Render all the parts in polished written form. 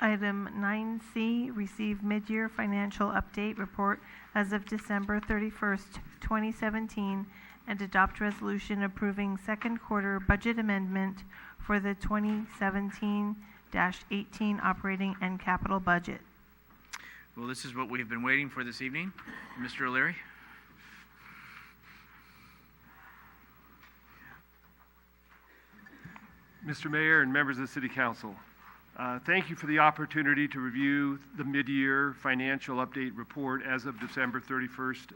Item 9C, receive mid-year financial update report as of December 31st, 2017, and adopt resolution approving second quarter budget amendment for the 2017-18 operating and capital budget. Well, this is what we've been waiting for this evening. Mr. O'Leary. Mr. Mayor and members of the City Council, thank you for the opportunity to review the mid-year financial update report as of December 31st,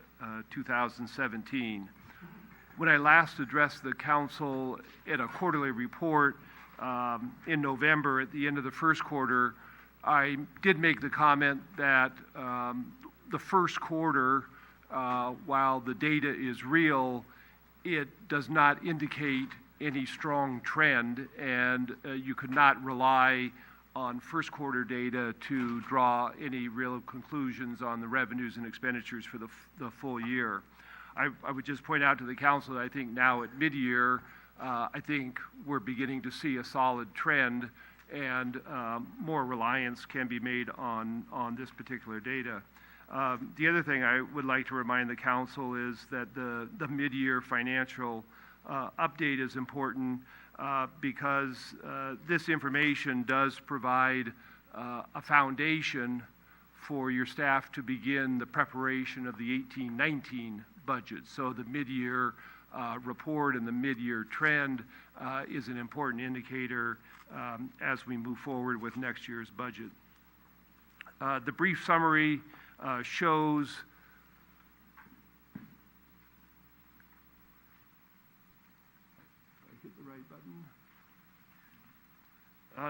2017. When I last addressed the Council in a quarterly report in November at the end of the first quarter, I did make the comment that the first quarter, while the data is real, it does not indicate any strong trend, and you could not rely on first quarter data to draw any real conclusions on the revenues and expenditures for the full year. I would just point out to the Council that I think now at mid-year, I think we're beginning to see a solid trend, and more reliance can be made on this particular data. The other thing I would like to remind the Council is that the mid-year financial update is important because this information does provide a foundation for your staff to begin the preparation of the 18-19 budget. So the mid-year report and the mid-year trend is an important indicator as we move forward with next year's budget. The brief summary shows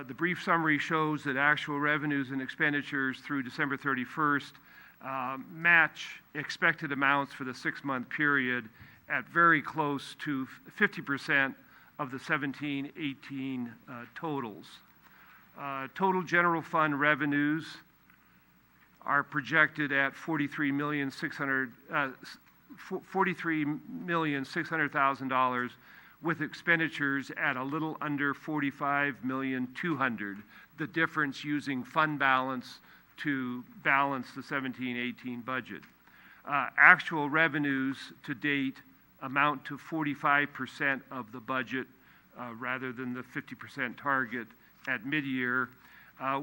the brief summary shows that actual revenues and expenditures through December 31st match expected amounts for the 6-month period at very close to 50% of the 17-18 totals. Total general fund revenues are projected at $43,600,000 with expenditures at a little under $45,200,000. The difference using fund balance to balance the 17-18 budget. Actual revenues to date amount to 45% of the budget rather than the 50% target at mid-year,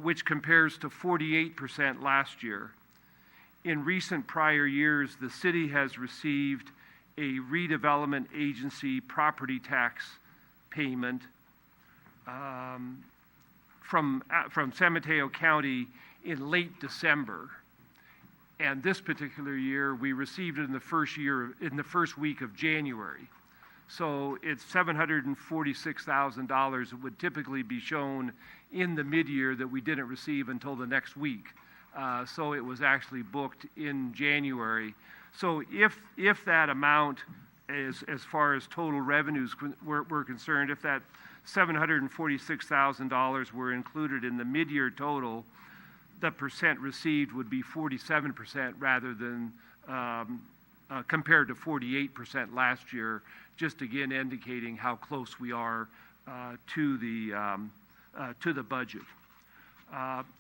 which compares to 48% last year. In recent prior years, the city has received a redevelopment agency property tax payment from San Mateo County in late December. And this particular year, we received it in the first week of January. So it's $746,000 that would typically be shown in the mid-year that we didn't receive until the next week. So it was actually booked in January. So if that amount, as far as total revenues were concerned, if that $746,000 were included in the mid-year total, the percent received would be 47% rather than compared to 48% last year, just again indicating how close we are to the budget.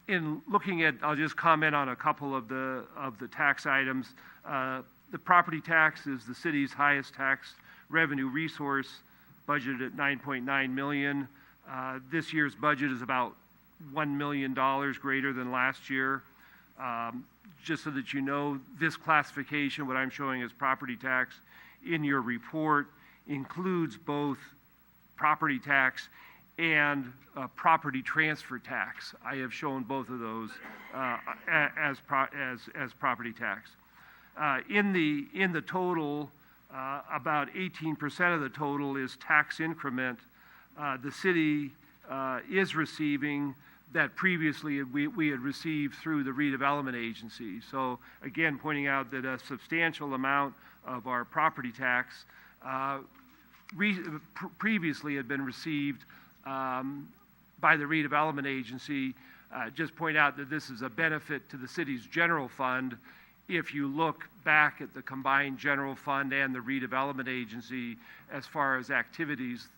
In looking at, I'll just comment on a couple of the tax items. The property tax is the city's highest tax revenue resource, budgeted at $9.9 million. This year's budget is about $1 million greater than last year. Just so that you know, this classification, what I'm showing as property tax in your report, includes both property tax and property transfer tax. I have shown both of those as property tax. In the total, about 18% of the total is tax increment. The city is receiving that previously we had received through the redevelopment agency. So again, pointing out that a substantial amount of our property tax previously had been received by the redevelopment agency. Just point out that this is a benefit to the city's general fund. If you look back at the combined general fund and the redevelopment agency as far as activities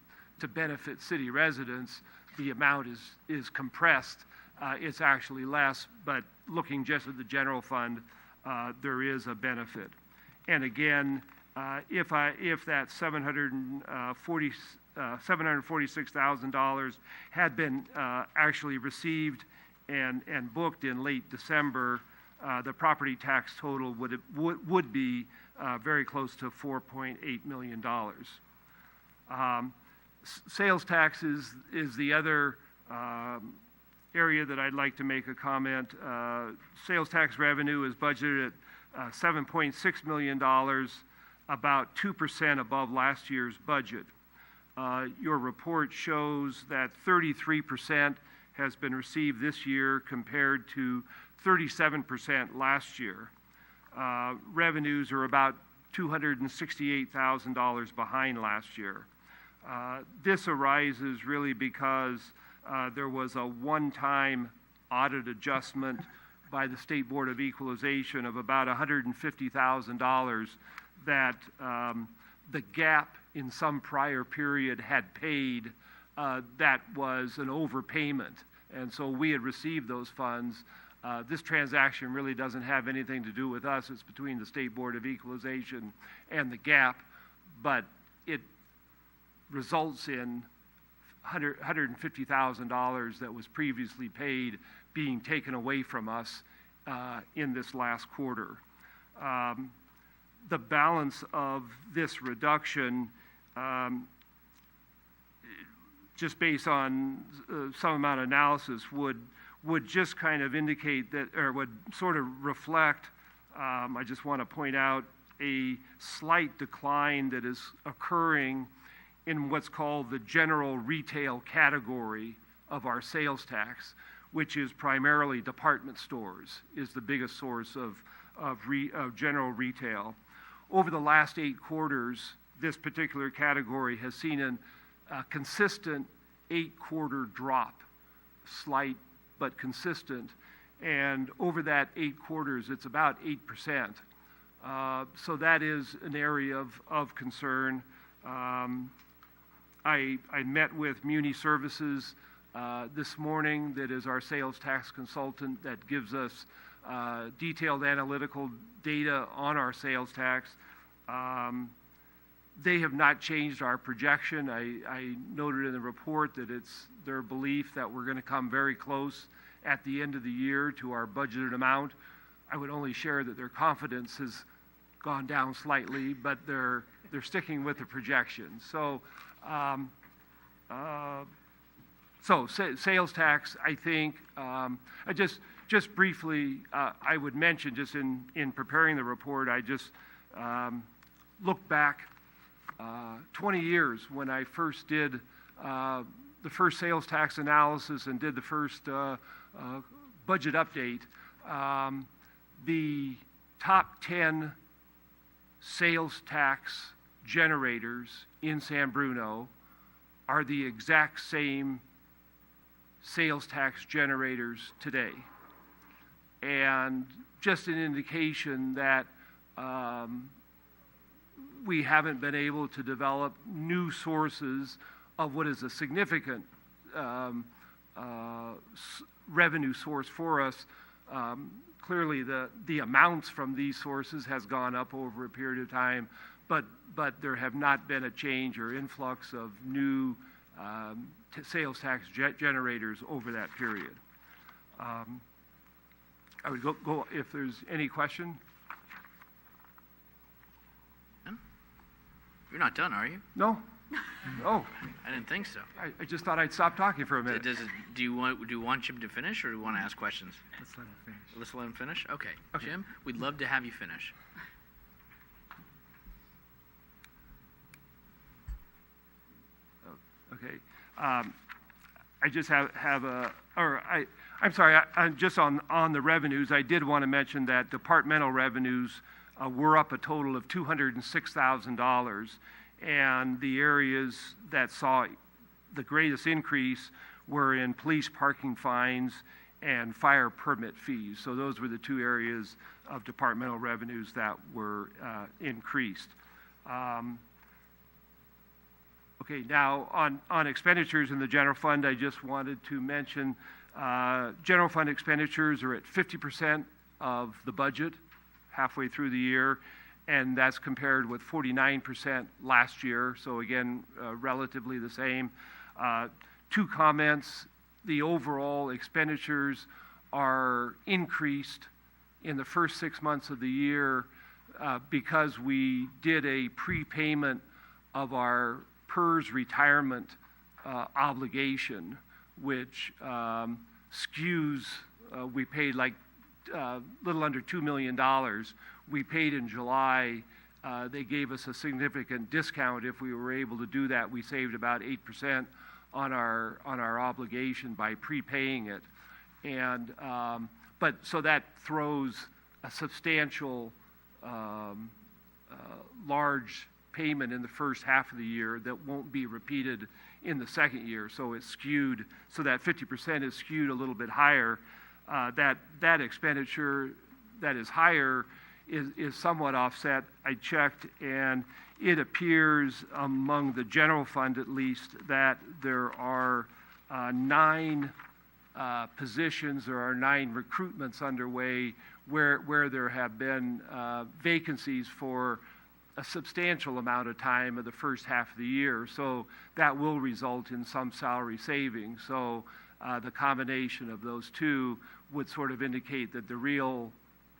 to benefit city residents, the amount is compressed it's actually less, but looking just at the general fund, there is a benefit. And again, if that $746,000 had been actually received and booked in late December, the property tax total would be very close to $4.8 million. Sales tax is the other area that I'd like to make a comment. Sales tax revenue is budgeted at $7.6 million, about 2% above last year's budget. Your report shows that 33% has been received this year compared to 37% last year. Revenues are about $268,000 behind last year. This arises really because there was a one-time audit adjustment by the State Board of Equalization of about $150,000 that the gap in some prior period had paid. That was an overpayment, and so we had received those funds. This transaction really doesn't have anything to do with us. It's between the State Board of Equalization and the gap, but it results in $150,000 that was previously paid being taken away from us in this last quarter. The balance of this reduction, just based on some amount of analysis, would just kind of indicate that, or would sort of reflect, I just want to point out, a slight decline that is occurring in what's called the general retail category of our sales tax, which is primarily department stores, is the biggest source of general retail. Over the last 8 quarters, this particular category has seen a consistent 8-quarter drop, slight but consistent, and over that 8 quarters, it's about 8%. So that is an area of concern. I met with Muni Services this morning, that is our sales tax consultant, that gives us detailed analytical data on our sales tax. They have not changed our projection. I noted in the report that it's their belief that we're going to come very close at the end of the year to our budgeted amount. I would only share that their confidence has gone down slightly, but they're sticking with the projection. So, sales tax, I think, just briefly, I would mention, just in preparing the report, I just looked back 20 years when I first did the first sales tax analysis and did the first budget update. The top 10 sales tax generators in San Bruno are the exact same sales tax generators today. And just an indication that we haven't been able to develop new sources of what is a significant revenue source for us. Clearly, the amounts from these sources has gone up over a period of time, but there have not been a change or influx of new sales tax generators over that period. I would go if there's any question. You're not done, are you? No. Oh, I didn't think so. I just thought I'd stop talking for a minute. Do you want Jim to finish, or do you want to ask questions? Let's let him finish. Let's let him finish? Okay. Jim, we'd love to have you finish. Okay. I just have a, or I'm sorry, I'm just on the revenues. I did want to mention that departmental revenues were up a total of $206,000, and the areas that saw the greatest increase were in police parking fines and fire permit fees. So those were the 2 areas of departmental revenues that were increased. Okay, now on expenditures in the general fund, I just wanted to mention General fund expenditures are at 50% of the budget halfway through the year, and that's compared with 49% last year. So again, relatively the same. Two comments: the overall expenditures are increased in the first 6 months of the year because we did a prepayment of our PERS retirement obligation, which skews, we paid like a little under $2 million. We paid in July. They gave us a significant discount if we were able to do that. We saved about 8% on our obligation by prepaying it. And but so that throws a substantial large payment in the first half of the year that won't be repeated in the second year. So it's skewed, so that 50% is skewed a little bit higher. That expenditure that is higher is somewhat offset. I checked, and it appears among the general fund at least that there are 9 positions, there are 9 recruitments underway where there have been vacancies for a substantial amount of time of the first half of the year. So that will result in some salary savings. So the combination of those two would sort of indicate that the real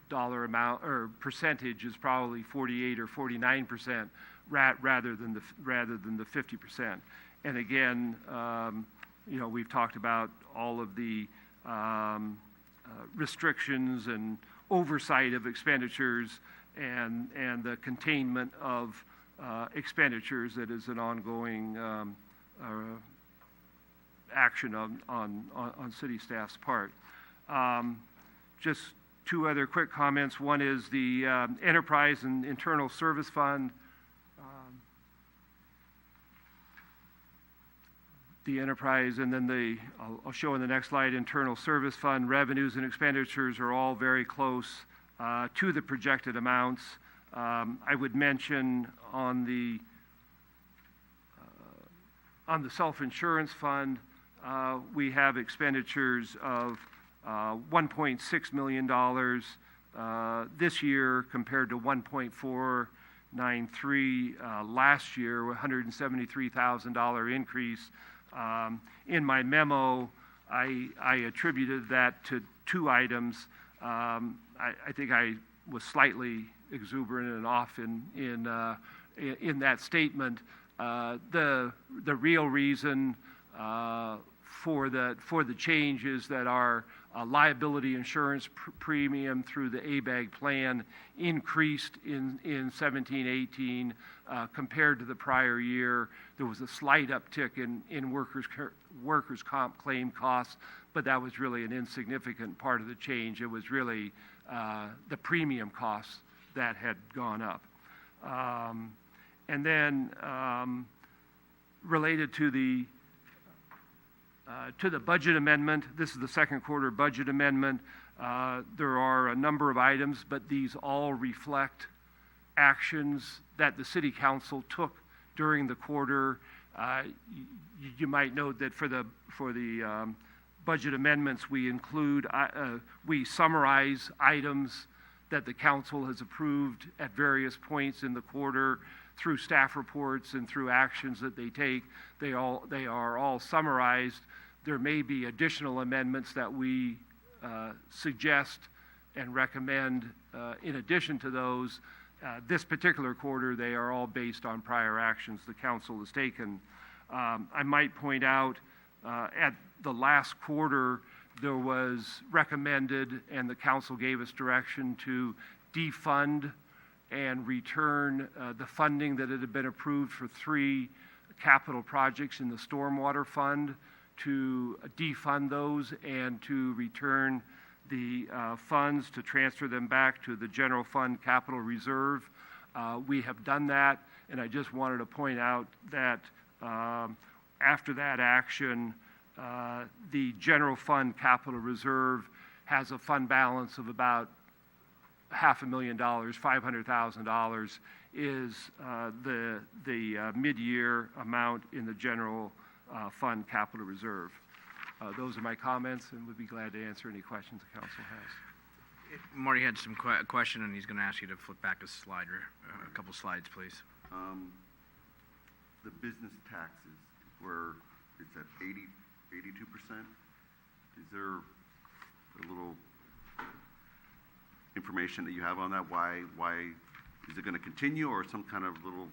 dollar amount or percentage is probably 48 or 49% rather than the 50%. And again, we've talked about all of the restrictions and oversight of expenditures and the containment of expenditures that is an ongoing action on city staff's part. Just 2 other quick comments. One is the Enterprise and Internal Service Fund. The enterprise, and then I'll show in the next slide, Internal Service Fund revenues and expenditures are all very close to the projected amounts. I would mention on the self-insurance fund, we have expenditures of $1.6 million this year compared to $1.493 last year, $173,000 increase. In my memo, I attributed that to 2 items. I think I was slightly exuberant and off in that statement. The real reason for the change is that our liability insurance premium through the ABAG plan increased in 17-18 compared to the prior year. There was a slight uptick in workers' comp claim costs, but that was really an insignificant part of the change. It was really the premium costs that had gone up. And then related to the budget amendment, this is the second quarter budget amendment. There are a number of items, but these all reflect actions that the City Council took during the quarter. You might note that for the budget amendments, we summarize items that the council has approved at various points in the quarter through staff reports and through actions that they take. They are all summarized. There may be additional amendments that we suggest and recommend in addition to those. This particular quarter, they are all based on prior actions the council has taken. I might point out at the last quarter, there was recommended, and the council gave us direction to defund and return the funding that had been approved for 3 capital projects in the stormwater fund, to defund those and to return the funds, to transfer them back to the general fund capital reserve. We have done that, and I just wanted to point out that after that action, the general fund capital reserve has a fund balance of about $500,000. $500,000 is the mid-year amount in the general fund capital reserve. Those are my comments, and would be glad to answer any questions the council has. Marty had some question, and he's going to ask you to flip back a slide, or a couple slides, please. The business taxes were, it's at 82%. Is there a little information that you have on that? Why is it going to continue, or some kind of little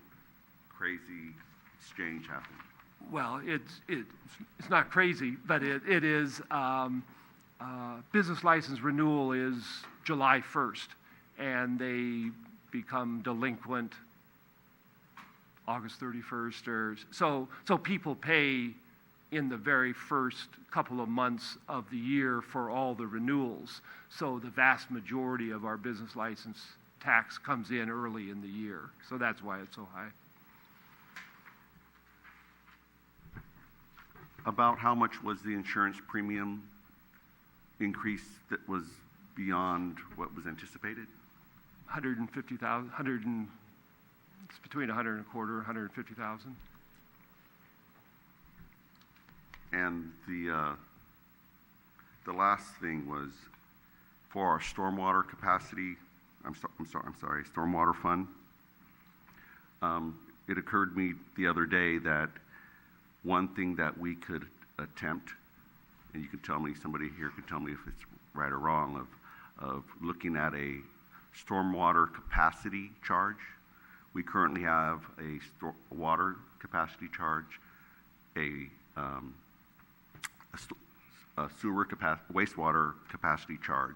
crazy exchange happen? Well, it's not crazy, but it is, business license renewal is July 1st, and they become delinquent August 31st, or so people pay in the very first couple of months of the year for all the renewals. So the vast majority of our business license tax comes in early in the year. So that's why it's so high. About how much was the insurance premium increase that was beyond what was anticipated? 150,000, it's between 100 and a quarter, 150,000. And the last thing was for our stormwater capacity. Stormwater fund. It occurred to me the other day that one thing that we could attempt, and you can tell me, somebody here can tell me if it's right or wrong, of looking at a stormwater capacity charge. We currently have a water capacity charge, a sewer wastewater capacity charge.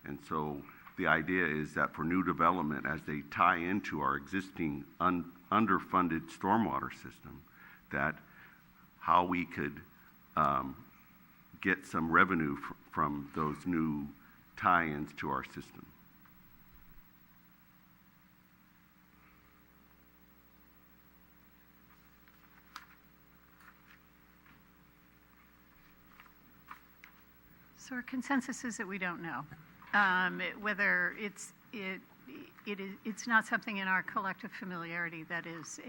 And so the idea is that for new development, as they tie into our existing underfunded stormwater system, that how we could get some revenue from those new tie-ins to our system. So our consensus is that we don't know whether it's not something in our collective familiarity that is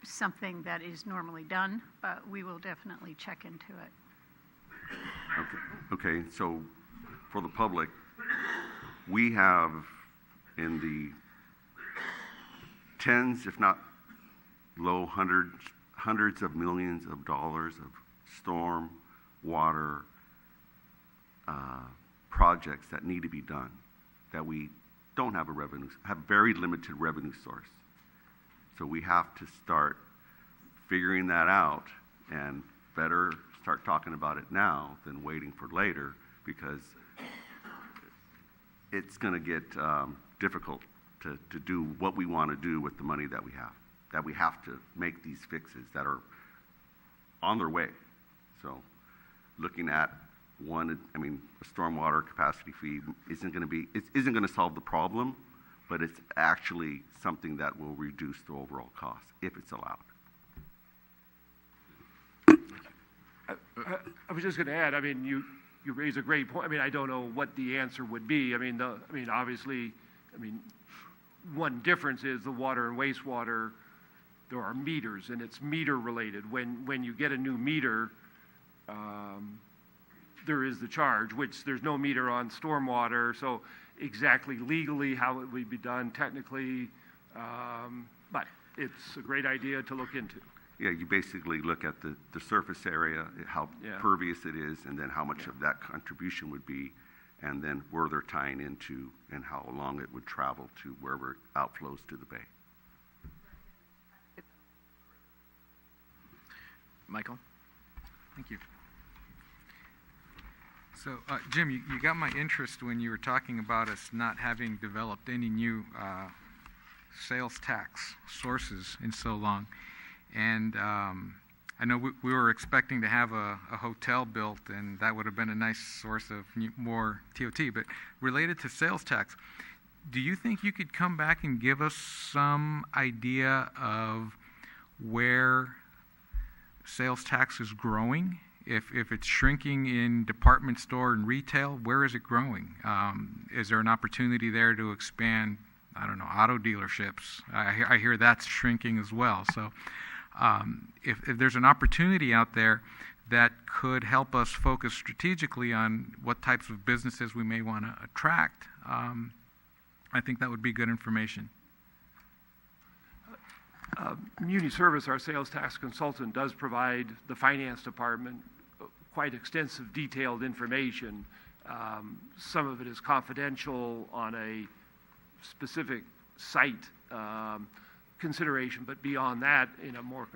something that is normally done, but we will definitely check into it. Okay. So for the public, we have in the tens, if not low hundreds of millions of dollars of storm water projects that need to be done, that we don't have have very limited revenue source. So we have to start figuring that out, and better start talking about it now than waiting for later, because it's going to get difficult to do what we want to do with the money that we have to make these fixes that are on their way. So looking at a stormwater capacity fee isn't going to solve the problem, but it's actually something that will reduce the overall cost if it's allowed. I was just going to add, you raise a great point. I don't know what the answer would be. Obviously, one difference is the water and wastewater, there are meters, and it's meter related. When you get a new meter, there is the charge, which there's no meter on stormwater, so exactly legally how it would be done technically, but it's a great idea to look into. Yeah, you basically look at the surface area, how pervious it is, and then how much of that contribution would be, and then where they're tying into and how long it would travel to wherever it outflows to the bay. Michael? Thank you. So, Jim, you got my interest when you were talking about us not having developed any new sales tax sources in so long. And I know we were expecting to have a hotel built, and that would have been a nice source of more TOT. But related to sales tax, do you think you could come back and give us some idea of where sales tax is growing? If it's shrinking in department store and retail, where is it growing? Is there an opportunity there to expand, I don't know, auto dealerships? I hear that's shrinking as well. So If there's an opportunity out there that could help us focus strategically on what types of businesses we may want to attract, I think that would be good information. Community Service, our sales tax consultant, does provide the finance department quite extensive detailed information. Some of it is confidential on a specific site consideration, but beyond that, in a more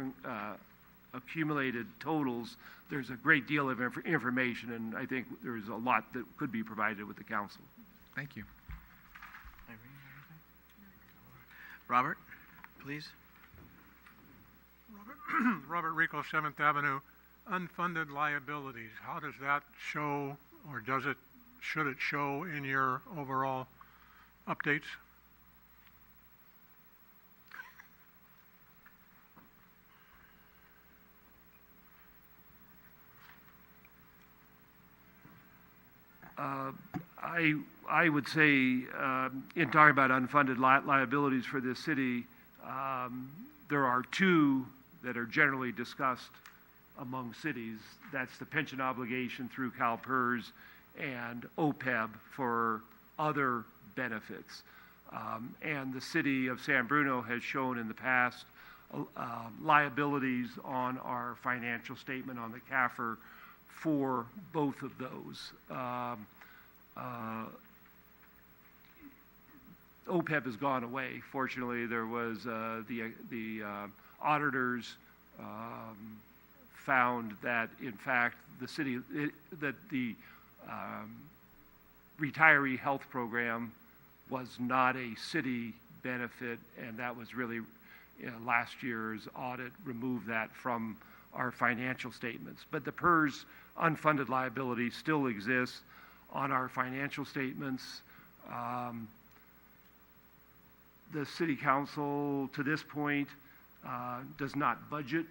accumulated totals, there's a great deal of information, and I think there's a lot that could be provided with the council. Thank you. Robert, please. Robert Rico, 7th Avenue. Unfunded liabilities, how does that show, or should it show in your overall updates? I would say, in talking about unfunded liabilities for this city, there are two that are generally discussed among cities. That's the pension obligation through CalPERS and OPEB for other benefits. And the city of San Bruno has shown in the past liabilities on our financial statement on the CAFR for both of those. OPEB has gone away. Fortunately, there was the auditors found that, in fact, that the retiree health program was not a city benefit, and that was really last year's audit removed that from our financial statements. But the PERS unfunded liability still exists on our financial statements. The city council, to this point, does not budget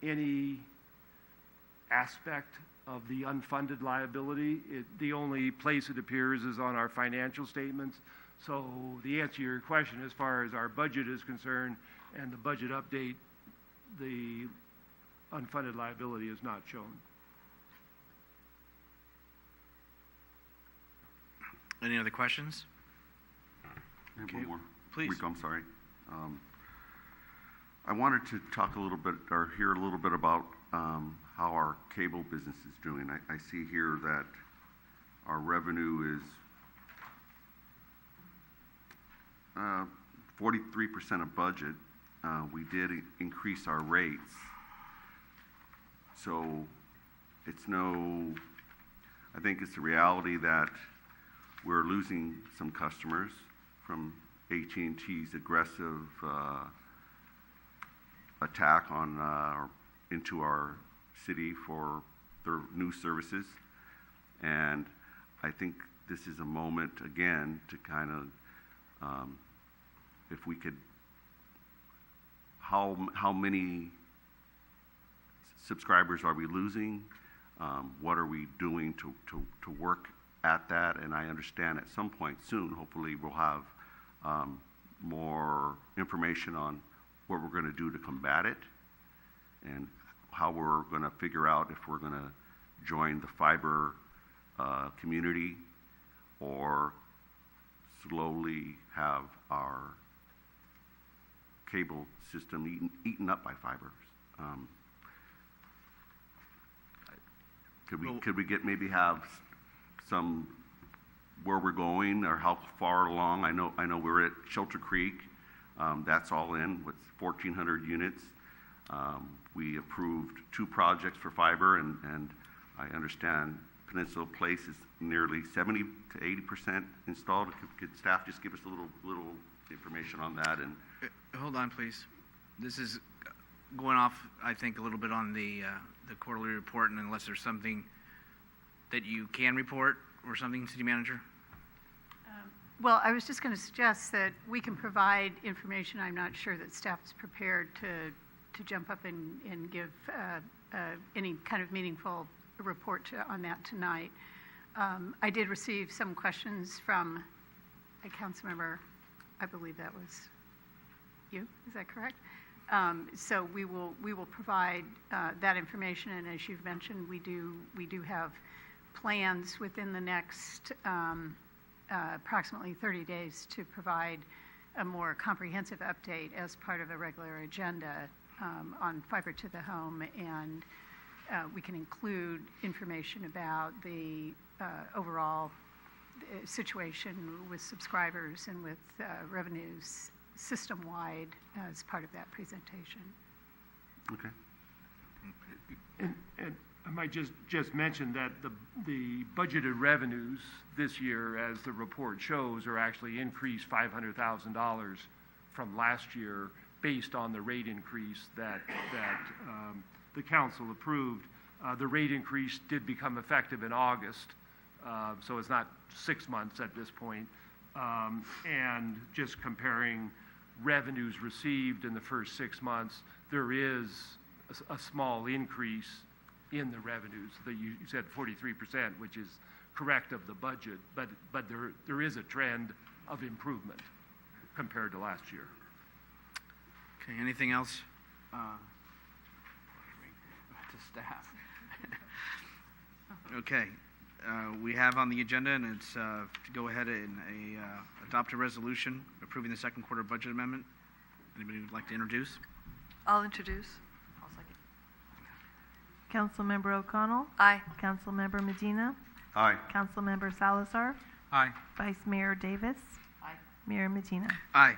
any aspect of the unfunded liability. The only place it appears is on our financial statements. So the answer to your question, as far as our budget is concerned and the budget update, the unfunded liability is not shown. Any other questions? Okay. One more. Please. Rico, I'm sorry. I wanted to talk a little bit, or hear a little bit about how our cable business is doing. I see here that our revenue is 43% of budget. We did increase our rates. So I think it's a reality that we're losing some customers from AT&T's aggressive attack into our city for their new services. And I think this is a moment, again, to kind of, if we could, how many subscribers are we losing? What are we doing to work at that? And I understand at some point soon, hopefully, we'll have more information on what we're going to do to combat it and how we're going to figure out if we're going to join the fiber community or slowly have our cable system eaten up by fibers. Could we maybe have some where we're going or how far along? I know we're at Shelter Creek. That's all in with 1,400 units. We approved 2 projects for fiber, and I understand Peninsula Place is nearly 70 to 80% installed. Could staff just give us a little information on that? And Hold on, please. This is going off, I think, a little bit on the quarterly report, and unless there's something that you can report or something, City Manager? Well, I was just going to suggest that we can provide information. I'm not sure that staff is prepared to jump up and give any kind of meaningful report on that tonight. I did receive some questions from a council member. I believe that was you. Is that correct? So we will provide that information, and as you've mentioned, we do have plans within the next approximately 30 days to provide a more comprehensive update as part of a regular agenda on fiber to the home, and we can include information about the overall situation with subscribers and with revenues system-wide as part of that presentation. Okay. And I might just mention that the budgeted revenues this year, as the report shows, are actually increased $500,000 from last year based on the rate increase that the council approved. The rate increase did become effective in August, so it's not 6 months at this point. And just comparing revenues received in the first 6 months, there is a small increase in the revenues. You said 43%, which is correct of the budget, but there is a trend of improvement compared to last year. Okay, anything else? To staff. Okay, we have on the agenda, and it's to go ahead and adopt a resolution approving the second quarter budget amendment. Anybody would like to introduce? I'll introduce. I'll second. Councilmember O'Connell. Aye. Councilmember Medina. Aye. Councilmember Salazar. Aye. Vice Mayor Davis. Aye. Mayor Medina. Aye.